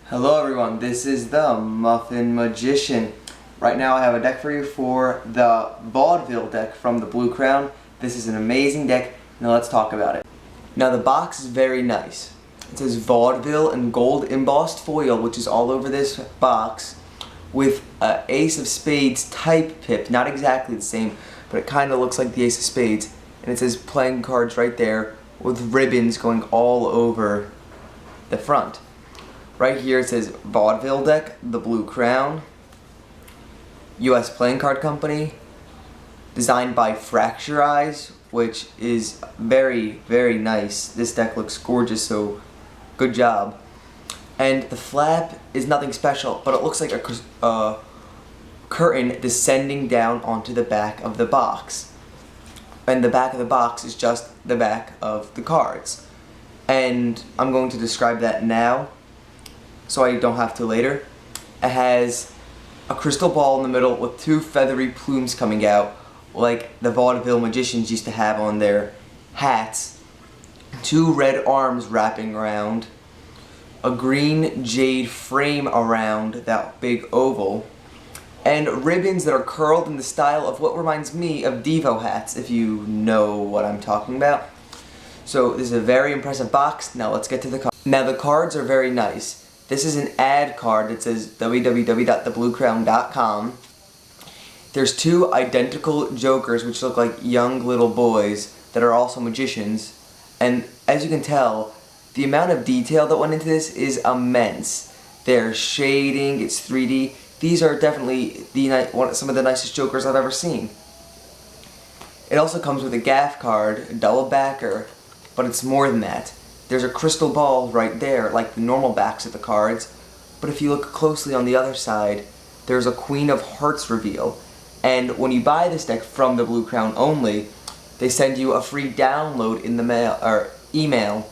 Hello everyone, this is the Muffin Magician. Right now I have a deck for you for the Vaudeville deck from the Blue Crown. This is an amazing deck. Now let's talk about it. Now the box is very nice. It says Vaudeville in gold embossed foil, which is all over this box, with an Ace of Spades type pip. Not exactly the same, but it kind of looks like the Ace of Spades. And it says playing cards right there with ribbons going all over the front. Right here it says Vaudeville deck, the Blue Crown, U.S. Playing Card Company, designed by Fracture Eyes, which is very, very nice. This deck looks gorgeous, so good job. And the flap is nothing special, but it looks like a curtain descending down onto the back of the box. And the back of the box is just the back of the cards. And I'm going to describe that now, so I don't have to later. It has a crystal ball in the middle with two feathery plumes coming out, like the Vaudeville magicians used to have on their hats. Two red arms wrapping around, a green jade frame around that big oval, and ribbons that are curled in the style of what reminds me of Devo hats, if you know what I'm talking about. So this is a very impressive box. Now let's get to the cards. Now the cards are very nice. This is an ad card that says www.thebluecrown.com. There's two identical jokers which look like young little boys that are also magicians. And as you can tell, the amount of detail that went into this is immense. There's shading, it's 3D. These are definitely some of the nicest jokers I've ever seen. It also comes with a gaff card, a double backer, but it's more than that. There's a crystal ball right there, like the normal backs of the cards, but if you look closely on the other side, there's a Queen of Hearts reveal. And when you buy this deck from the Blue Crown only, they send you a free download in the mail or email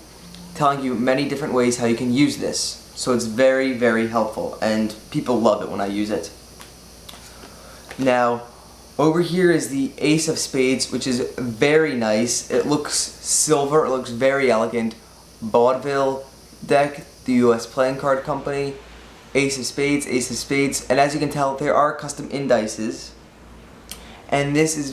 telling you many different ways how you can use this. So it's very, very helpful, and people love it when I use it. Now, over here is the Ace of Spades, which is very nice. It looks silver, it looks very elegant. Vaudeville deck, the U.S. Playing Card Company, Ace of Spades, and as you can tell, there are custom indices. And this is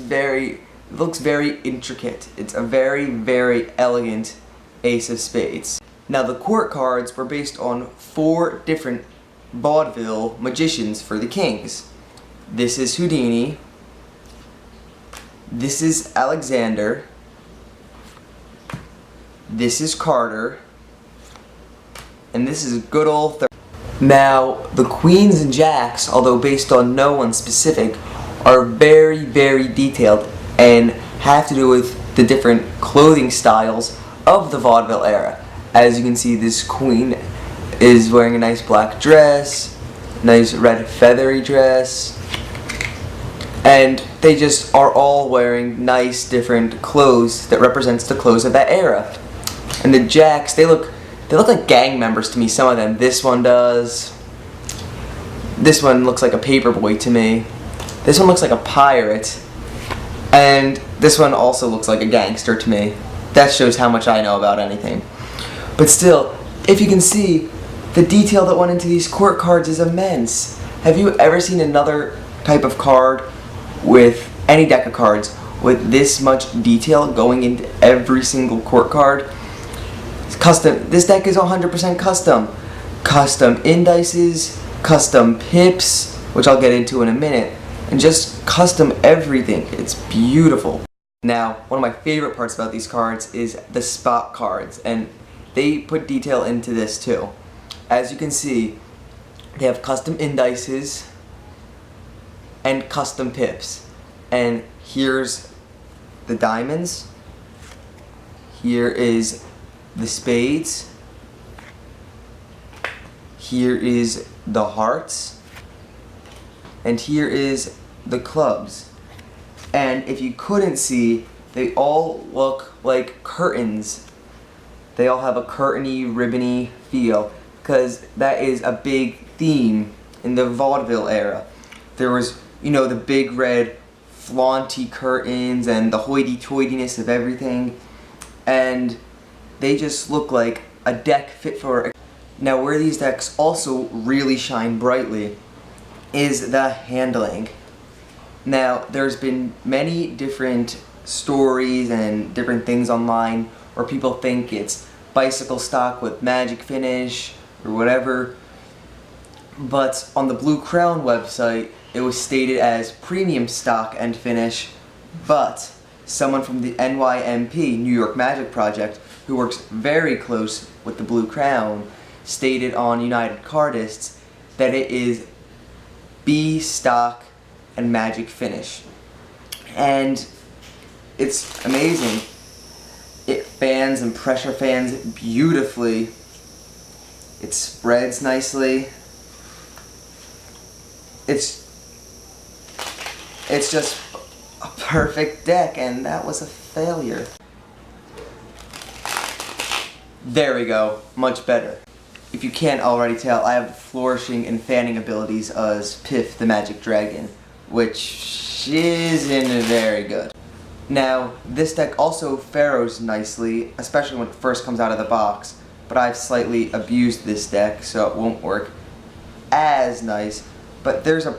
looks very intricate. It's a very, very elegant Ace of Spades. Now the court cards were based on 4 different Vaudeville magicians for the kings. This is Houdini. This is Alexander. This is Carter. And this is good old Now, the queens and jacks, although based on no one specific, are very, very detailed and have to do with the different clothing styles of the Vaudeville era. As you can see, this queen is wearing a nice black dress, nice red feathery dress, and they just are all wearing nice different clothes that represents the clothes of that era. And the jacks, they look like gang members to me, some of them. This one does. This one looks like a paperboy to me. This one looks like a pirate. And this one also looks like a gangster to me. That shows how much I know about anything. But still, if you can see, the detail that went into these court cards is immense. Have you ever seen another type of card with any deck of cards with this much detail going into every single court card? Custom. This deck is 100% custom. Custom indices, custom pips, which I'll get into in a minute, and just custom everything. It's beautiful. Now, one of my favorite parts about these cards is the spot cards, and they put detail into this too. As you can see, they have custom indices and custom pips. And here's the diamonds. Here is the spades. Here is the hearts. And here is the clubs. And if you couldn't see, they all look like curtains. They all have a curtainy, ribbony feel, because that is a big theme in the Vaudeville era. There was, the big red flaunty curtains and the hoity-toityness of everything, and they just look like a deck fit for Now, where these decks also really shine brightly is the handling. Now, there's been many different stories and different things online where people think it's bicycle stock with magic finish or whatever, but on the Blue Crown website it was stated as premium stock and finish, but someone from the NYMP, New York Magic Project, who works very close with the Blue Crown, stated on United Cardists that it is B stock and magic finish. And it's amazing. It fans and pressure fans beautifully. It spreads nicely. It's just a perfect deck, and that was a failure. There we go, much better. If you can't already tell, I have the flourishing and fanning abilities as Piff the Magic Dragon, which isn't very good. Now, this deck also pharaohs nicely, especially when it first comes out of the box, but I've slightly abused this deck, so it won't work as nice. But there's a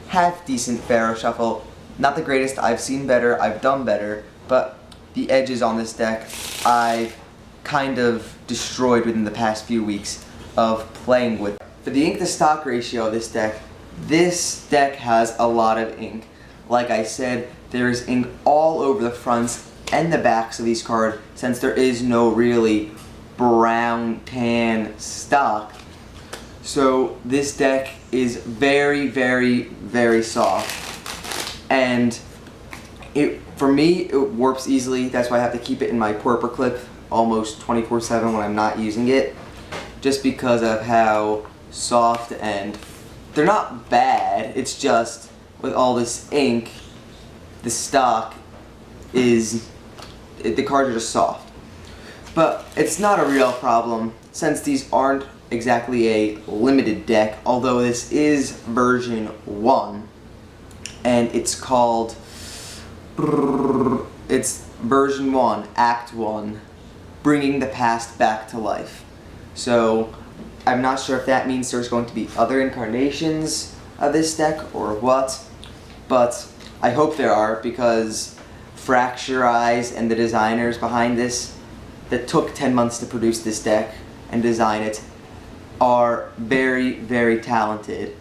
half-decent pharaoh shuffle. Not the greatest, I've seen better, I've done better, but the edges on this deck I've kind of destroyed within the past few weeks of playing with. For the ink to stock ratio of this deck has a lot of ink. Like I said, there is ink all over the fronts and the backs of these cards, since there is no really brown tan stock. So this deck is very, very, very soft, and for me it warps easily. That's why I have to keep it in my purple clip almost 24/7 when I'm not using it, just because of how soft, and they're not bad, it's just with all this ink, the stock is, the cards are just soft. But it's not a real problem, since these aren't exactly a limited deck, although this is version 1, and it's called, it's version 1, Act 1, Bringing the Past Back to Life. So I'm not sure if that means there's going to be other incarnations of this deck or what, but I hope there are, because Fracture Eyes and the designers behind this that took 10 months to produce this deck and design it are very, very talented,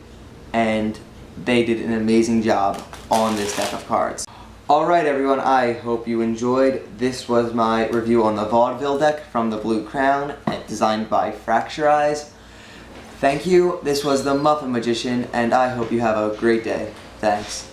and they did an amazing job on this deck of cards. Alright everyone, I hope you enjoyed. This was my review on the Vaudeville deck from the Blue Crown, designed by Fracture Eyes. Thank you, this was the Muffin Magician, and I hope you have a great day. Thanks.